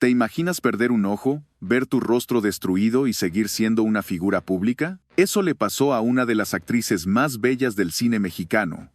¿Te imaginas perder un ojo, ver tu rostro destruido y seguir siendo una figura pública? Eso le pasó a una de las actrices más bellas del cine mexicano.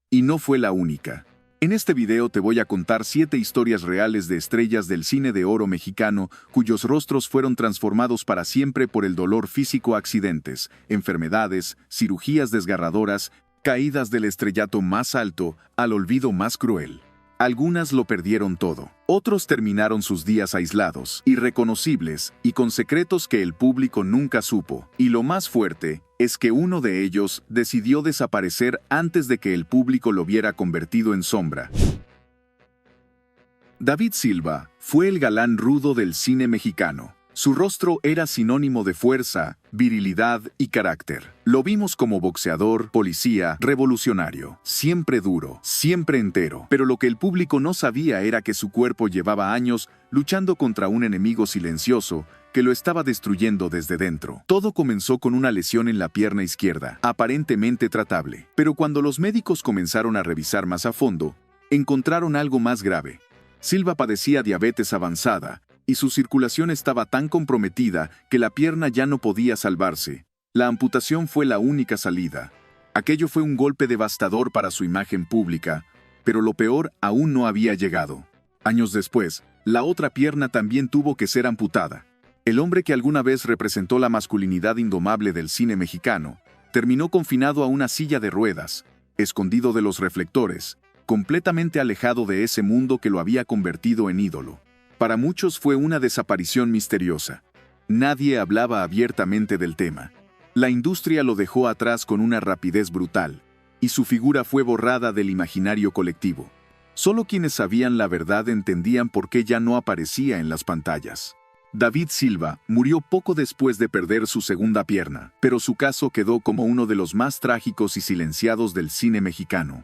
Y no fue la única. En este video te voy a contar 7 historias reales de estrellas del cine de oro mexicano cuyos rostros fueron transformados para siempre por el dolor físico, accidentes, enfermedades, cirugías desgarradoras, caídas del estrellato más alto al olvido más cruel. Algunas lo perdieron todo. Otros terminaron sus días aislados, irreconocibles y con secretos que el público nunca supo. Y lo más fuerte es que uno de ellos decidió desaparecer antes de que el público lo viera convertido en sombra. David Silva fue el galán rudo del cine mexicano. Su rostro era sinónimo de fuerza, virilidad y carácter. Lo vimos como boxeador, policía, revolucionario, siempre duro, siempre entero. Pero lo que el público no sabía era que su cuerpo llevaba años luchando contra un enemigo silencioso que lo estaba destruyendo desde dentro. Todo comenzó con una lesión en la pierna izquierda, aparentemente tratable. Pero cuando los médicos comenzaron a revisar más a fondo, encontraron algo más grave. Silva padecía diabetes avanzada, y su circulación estaba tan comprometida que la pierna ya no podía salvarse. La amputación fue la única salida. Aquello fue un golpe devastador para su imagen pública, pero lo peor aún no había llegado. Años después, la otra pierna también tuvo que ser amputada. El hombre que alguna vez representó la masculinidad indomable del cine mexicano, terminó confinado a una silla de ruedas, escondido de los reflectores, completamente alejado de ese mundo que lo había convertido en ídolo. Para muchos fue una desaparición misteriosa. Nadie hablaba abiertamente del tema. La industria lo dejó atrás con una rapidez brutal, y su figura fue borrada del imaginario colectivo. Solo quienes sabían la verdad entendían por qué ya no aparecía en las pantallas. David Silva murió poco después de perder su segunda pierna, pero su caso quedó como uno de los más trágicos y silenciados del cine mexicano.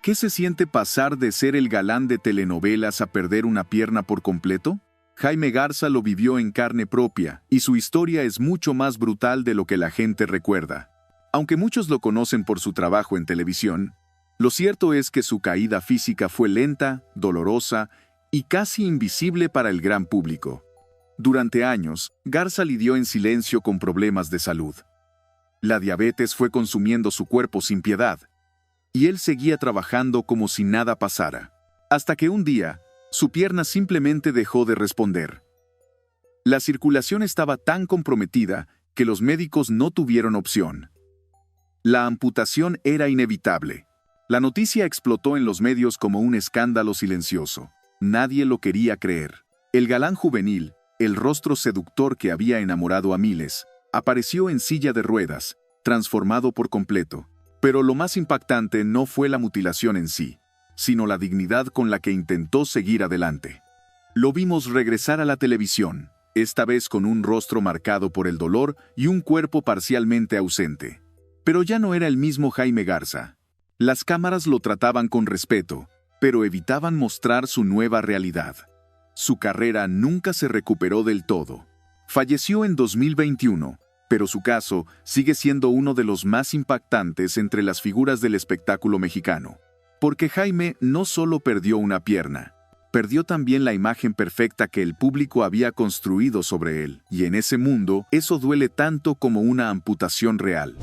¿Qué se siente pasar de ser el galán de telenovelas a perder una pierna por completo? Jaime Garza lo vivió en carne propia, y su historia es mucho más brutal de lo que la gente recuerda. Aunque muchos lo conocen por su trabajo en televisión, lo cierto es que su caída física fue lenta, dolorosa y casi invisible para el gran público. Durante años, Garza lidió en silencio con problemas de salud. La diabetes fue consumiendo su cuerpo sin piedad, y él seguía trabajando como si nada pasara. Hasta que un día, su pierna simplemente dejó de responder. La circulación estaba tan comprometida que los médicos no tuvieron opción. La amputación era inevitable. La noticia explotó en los medios como un escándalo silencioso. Nadie lo quería creer. El galán juvenil, el rostro seductor que había enamorado a miles, apareció en silla de ruedas, transformado por completo. Pero lo más impactante no fue la mutilación en sí, sino la dignidad con la que intentó seguir adelante. Lo vimos regresar a la televisión, esta vez con un rostro marcado por el dolor y un cuerpo parcialmente ausente. Pero ya no era el mismo Jaime Garza. Las cámaras lo trataban con respeto, pero evitaban mostrar su nueva realidad. Su carrera nunca se recuperó del todo. Falleció en 2021. Pero su caso sigue siendo uno de los más impactantes entre las figuras del espectáculo mexicano. Porque Jaime no solo perdió una pierna, perdió también la imagen perfecta que el público había construido sobre él. Y en ese mundo, eso duele tanto como una amputación real.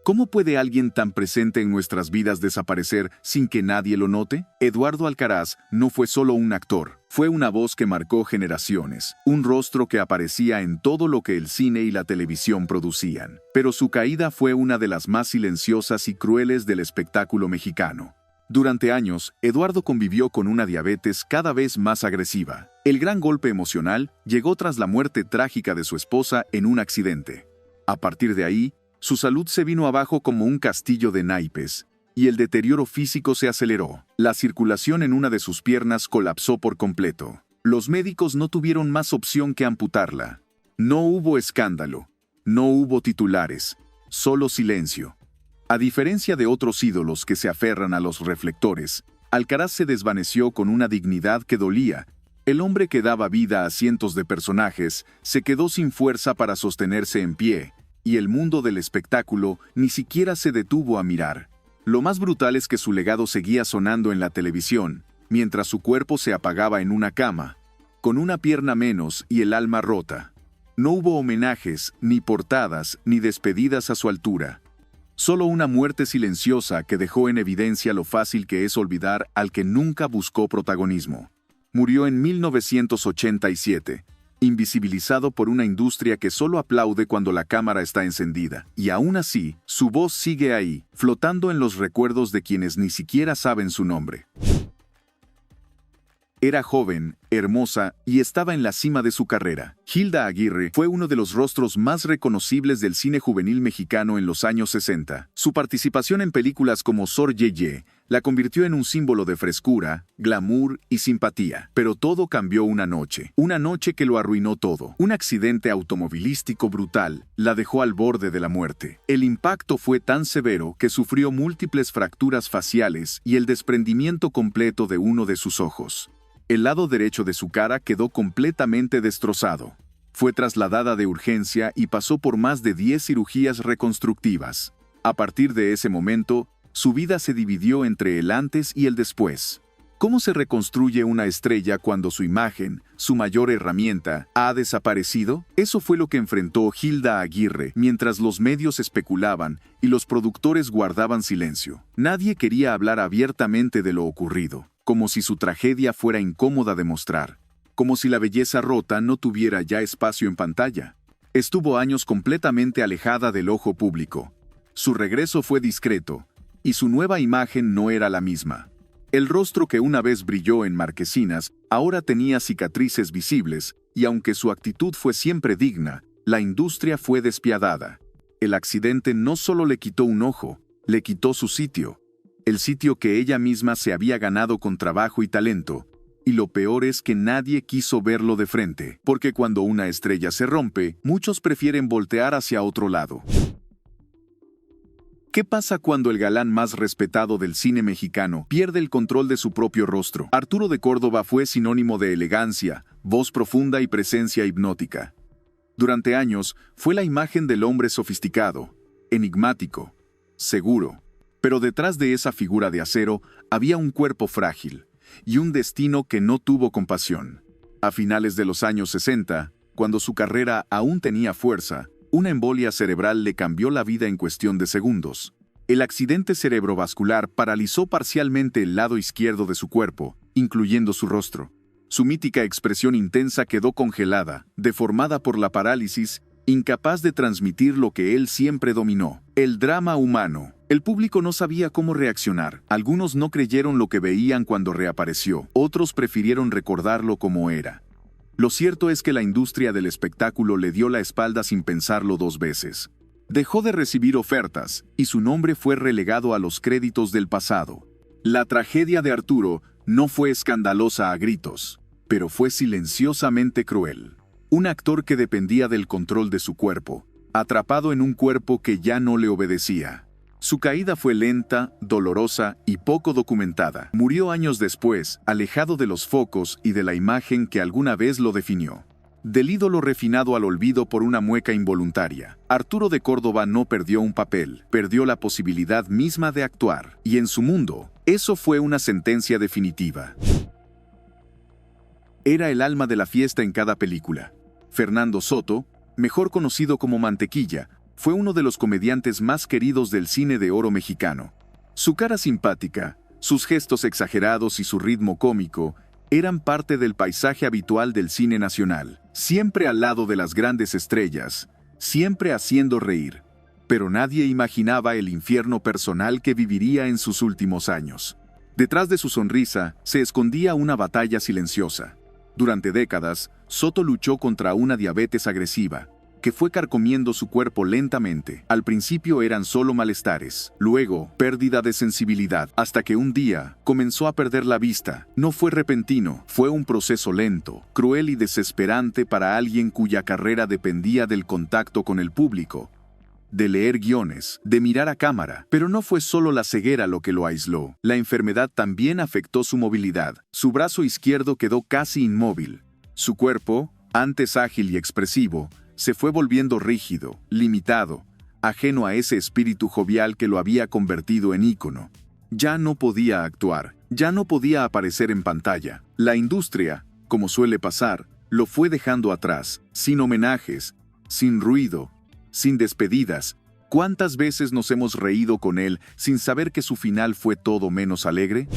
¿Cómo puede alguien tan presente en nuestras vidas desaparecer sin que nadie lo note? Eduardo Alcaraz no fue solo un actor, fue una voz que marcó generaciones, un rostro que aparecía en todo lo que el cine y la televisión producían. Pero su caída fue una de las más silenciosas y crueles del espectáculo mexicano. Durante años, Eduardo convivió con una diabetes cada vez más agresiva. El gran golpe emocional llegó tras la muerte trágica de su esposa en un accidente. A partir de ahí, su salud se vino abajo como un castillo de naipes, y el deterioro físico se aceleró. La circulación en una de sus piernas colapsó por completo. Los médicos no tuvieron más opción que amputarla. No hubo escándalo, no hubo titulares, solo silencio. A diferencia de otros ídolos que se aferran a los reflectores, Alcaraz se desvaneció con una dignidad que dolía. El hombre que daba vida a cientos de personajes se quedó sin fuerza para sostenerse en pie, y el mundo del espectáculo ni siquiera se detuvo a mirar. Lo más brutal es que su legado seguía sonando en la televisión, mientras su cuerpo se apagaba en una cama, con una pierna menos y el alma rota. No hubo homenajes, ni portadas, ni despedidas a su altura. Solo una muerte silenciosa que dejó en evidencia lo fácil que es olvidar al que nunca buscó protagonismo. Murió en 1987, invisibilizado por una industria que solo aplaude cuando la cámara está encendida. Y aún así, su voz sigue ahí, flotando en los recuerdos de quienes ni siquiera saben su nombre. Era joven, hermosa y estaba en la cima de su carrera. Hilda Aguirre fue uno de los rostros más reconocibles del cine juvenil mexicano en los años 60. Su participación en películas como Sor Yeye la convirtió en un símbolo de frescura, glamour y simpatía. Pero todo cambió una noche que lo arruinó todo. Un accidente automovilístico brutal la dejó al borde de la muerte. El impacto fue tan severo que sufrió múltiples fracturas faciales y el desprendimiento completo de uno de sus ojos. El lado derecho de su cara quedó completamente destrozado. Fue trasladada de urgencia y pasó por más de 10 cirugías reconstructivas. A partir de ese momento, su vida se dividió entre el antes y el después. ¿Cómo se reconstruye una estrella cuando su imagen, su mayor herramienta, ha desaparecido? Eso fue lo que enfrentó Hilda Aguirre mientras los medios especulaban y los productores guardaban silencio. Nadie quería hablar abiertamente de lo ocurrido, como si su tragedia fuera incómoda de mostrar, como si la belleza rota no tuviera ya espacio en pantalla. Estuvo años completamente alejada del ojo público. Su regreso fue discreto, y su nueva imagen no era la misma. El rostro que una vez brilló en marquesinas, ahora tenía cicatrices visibles, y aunque su actitud fue siempre digna, la industria fue despiadada. El accidente no solo le quitó un ojo, le quitó su sitio. El sitio que ella misma se había ganado con trabajo y talento, y lo peor es que nadie quiso verlo de frente, porque cuando una estrella se rompe, muchos prefieren voltear hacia otro lado. ¿Qué pasa cuando el galán más respetado del cine mexicano pierde el control de su propio rostro? Arturo de Córdoba fue sinónimo de elegancia, voz profunda y presencia hipnótica. Durante años, fue la imagen del hombre sofisticado, enigmático, seguro. Pero detrás de esa figura de acero había un cuerpo frágil y un destino que no tuvo compasión. A finales de los años 60, cuando su carrera aún tenía fuerza, una embolia cerebral le cambió la vida en cuestión de segundos. El accidente cerebrovascular paralizó parcialmente el lado izquierdo de su cuerpo, incluyendo su rostro. Su mítica expresión intensa quedó congelada, deformada por la parálisis, incapaz de transmitir lo que él siempre dominó: el drama humano. El público no sabía cómo reaccionar. Algunos no creyeron lo que veían cuando reapareció. Otros prefirieron recordarlo como era. Lo cierto es que la industria del espectáculo le dio la espalda sin pensarlo dos veces. Dejó de recibir ofertas, y su nombre fue relegado a los créditos del pasado. La tragedia de Arturo no fue escandalosa a gritos, pero fue silenciosamente cruel. Un actor que dependía del control de su cuerpo, atrapado en un cuerpo que ya no le obedecía. Su caída fue lenta, dolorosa y poco documentada. Murió años después, alejado de los focos y de la imagen que alguna vez lo definió. Del ídolo refinado al olvido por una mueca involuntaria, Arturo de Córdoba no perdió un papel, perdió la posibilidad misma de actuar. Y en su mundo, eso fue una sentencia definitiva. Era el alma de la fiesta en cada película. Fernando Soto, mejor conocido como Mantequilla, fue uno de los comediantes más queridos del cine de oro mexicano. Su cara simpática, sus gestos exagerados y su ritmo cómico eran parte del paisaje habitual del cine nacional, siempre al lado de las grandes estrellas, siempre haciendo reír. Pero nadie imaginaba el infierno personal que viviría en sus últimos años. Detrás de su sonrisa se escondía una batalla silenciosa. Durante décadas, Soto luchó contra una diabetes agresiva, que fue carcomiendo su cuerpo lentamente. Al principio eran solo malestares, luego pérdida de sensibilidad, hasta que un día comenzó a perder la vista. No fue repentino, fue un proceso lento, cruel y desesperante para alguien cuya carrera dependía del contacto con el público, de leer guiones, de mirar a cámara. Pero no fue solo la ceguera lo que lo aisló. La enfermedad también afectó su movilidad. Su brazo izquierdo quedó casi inmóvil. Su cuerpo, antes ágil y expresivo, se fue volviendo rígido, limitado, ajeno a ese espíritu jovial que lo había convertido en ícono. Ya no podía actuar, Ya no podía aparecer en pantalla. La industria, como suele pasar, lo fue dejando atrás, sin homenajes, sin ruido, sin despedidas. ¿Cuántas veces nos hemos reído con él sin saber que su final fue todo menos alegre?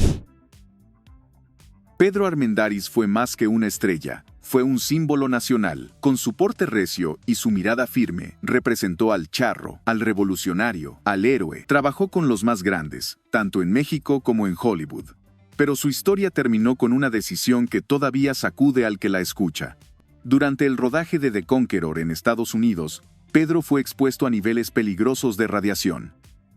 Pedro Armendáriz fue más que una estrella, fue un símbolo nacional. Con su porte recio y su mirada firme, representó al charro, al revolucionario, al héroe. Trabajó con los más grandes, tanto en México como en Hollywood. Pero su historia terminó con una decisión que todavía sacude al que la escucha. Durante el rodaje de The Conqueror en Estados Unidos, Pedro fue expuesto a niveles peligrosos de radiación.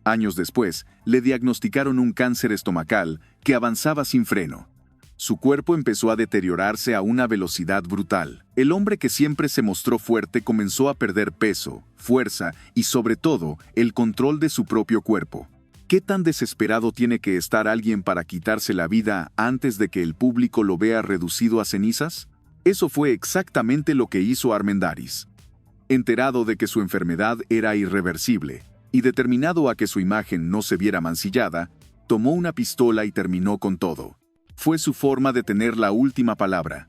Años después, le diagnosticaron un cáncer estomacal que avanzaba sin freno. Su cuerpo empezó a deteriorarse a una velocidad brutal. El hombre que siempre se mostró fuerte comenzó a perder peso, fuerza y, sobre todo, el control de su propio cuerpo. ¿Qué tan desesperado tiene que estar alguien para quitarse la vida antes de que el público lo vea reducido a cenizas? Eso fue exactamente lo que hizo Armendáriz. Enterado de que su enfermedad era irreversible y determinado a que su imagen no se viera mancillada, tomó una pistola y terminó con todo. Fue su forma de tener la última palabra,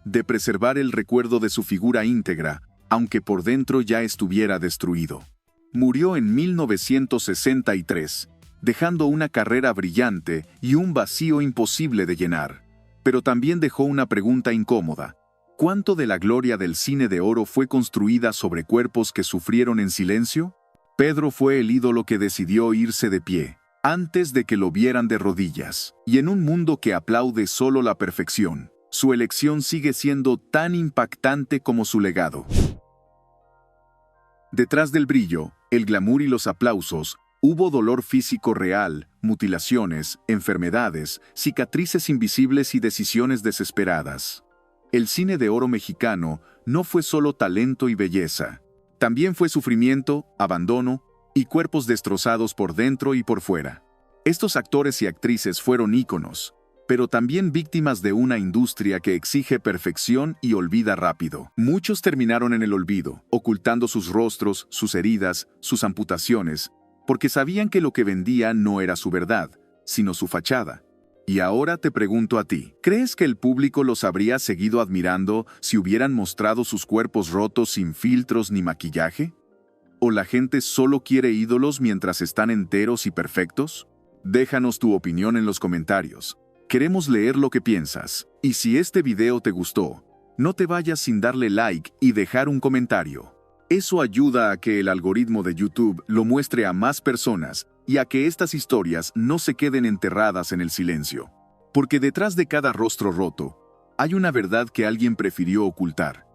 de preservar el recuerdo de su figura íntegra, aunque por dentro ya estuviera destruido. Murió en 1963, dejando una carrera brillante y un vacío imposible de llenar. Pero también dejó una pregunta incómoda. ¿Cuánto de la gloria del cine de oro fue construida sobre cuerpos que sufrieron en silencio? Pedro fue el ídolo que decidió irse de pie, antes de que lo vieran de rodillas. Y en un mundo que aplaude solo la perfección, su elección sigue siendo tan impactante como su legado. Detrás del brillo, el glamour y los aplausos, hubo dolor físico real, mutilaciones, enfermedades, cicatrices invisibles y decisiones desesperadas. El cine de oro mexicano no fue solo talento y belleza. También fue sufrimiento, abandono y cuerpos destrozados por dentro y por fuera. Estos actores y actrices fueron íconos, pero también víctimas de una industria que exige perfección y olvida rápido. Muchos terminaron en el olvido, ocultando sus rostros, sus heridas, sus amputaciones, porque sabían que lo que vendía no era su verdad, sino su fachada. Y ahora te pregunto a ti, ¿crees que el público los habría seguido admirando si hubieran mostrado sus cuerpos rotos sin filtros ni maquillaje? ¿O la gente solo quiere ídolos mientras están enteros y perfectos? Déjanos tu opinión en los comentarios. Queremos leer lo que piensas. Y si este video te gustó, no te vayas sin darle like y dejar un comentario. Eso ayuda a que el algoritmo de YouTube lo muestre a más personas y a que estas historias no se queden enterradas en el silencio. Porque detrás de cada rostro roto, hay una verdad que alguien prefirió ocultar.